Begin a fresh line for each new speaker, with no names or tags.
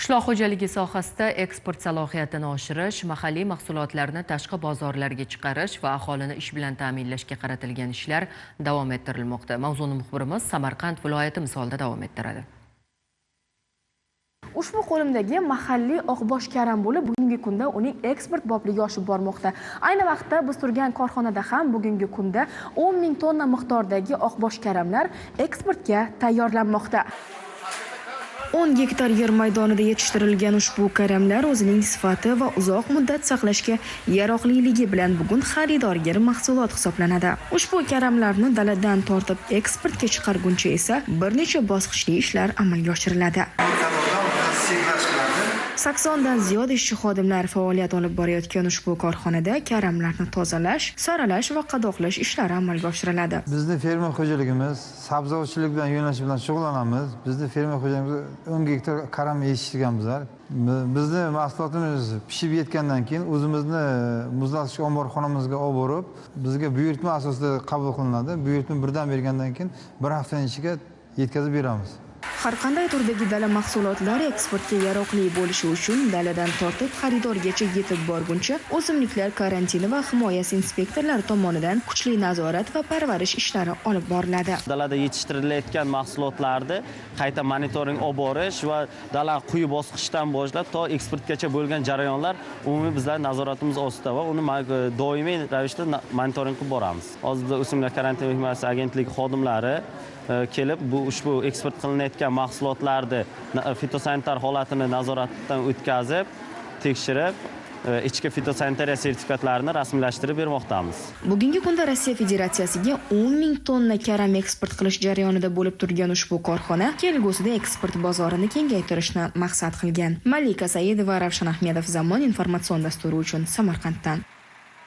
Qishloq xo'jaligi sohasida eksport salohiyatini oshirish, mahalliy mahsulotlarni tashqi bozorlarga chiqarish va aholini ish bilan ta'minlashga qaratilgan ishlar davom ettirilmoqda. Mavzuni muxbirimiz Samarqand viloyati misolida davom ettiradi.
Ushbu qo'limdagi mahalliy oqbosh karam bo'lib, bugungi kunda uning eksport bobligi oshib bormoqda. Ayni vaqtda biz turgan korxonada ham bugungi kunda 10 ming tonna miqdordagi oqbosh karamlar eksportga tayyorlanmoqda. 10 gektar yer maydonida yetishtirilgan ushbu karamlar o'zining sifati va uzoq muddat saqlashga yaroqliligi bilan bugun xaridorgir mahsulot hisoblanadi. Ushbu karamlarni daladan tortib eksportga chiqarguncha esa bir necha bosqichli ishlar amalga oshiriladi. 80 dan ziyod ishchi xodimlar faoliyat olib borayotgan ushbu korxonada karamlarni tozalash, saralash va qadoqlash ishlari amalga oshiriladi.
Bizning fermer xo'jaligimiz sabzavotchilik bilan yo'nalish bilan shug'ullanamiz. Bizning fermer xo'jaligimiz 10 gektar karam yetishtirganmizlar. Bizning mahsulotimiz pishib yetgandan keyin o'zimizni muzlatish omborxonamizga olib borib, bizga buyurtma asosida qabul qilinadi. Buyurtma birdan bergandan keyin bir haftaning ichiga yetkazib beramiz.
Har qanday turdagi dala mahsulotlari eksportga yaroqli bo'lishi uchun daladan tortib xaridorgacha yetib borguncha o'simliklar karantini va himoyasi inspektorlari tomonidan kuchli nazorat va parvarish ishlari olib boriladi.
Dalada yetishtirilayotgan mahsulotlarni qayta monitoring olib borish va dala quyi bosqichdan boshlab to eksportgacha bo'lgan jarayonlar umumiy bizlar nazoratimiz ostida va uni doimiy ravishda monitoring qilib boramiz. Hozirda o'simliklar karantini himoyasi agentligi xodimlari kelib bu ushbu eksport qilinayotgan mahsulotlarni fitosanitar holatini nazoratdan o'tkazib, tekshirib, ichki fitosanitariya sertifikatlarini rasmiylashtirib bermoqdamiz.
Bugungi kunda Rossiya Federatsiyasiga 10 ming tonna karam eksport qilish jarayonida bo'lib turgan ushbu korxona kelgusida eksport bozorini kengaytirishni maqsad qilgan. Malika Saidova, Ravshan Ahmedov, Zamon informatsion dasturi uchun Samarqanddan.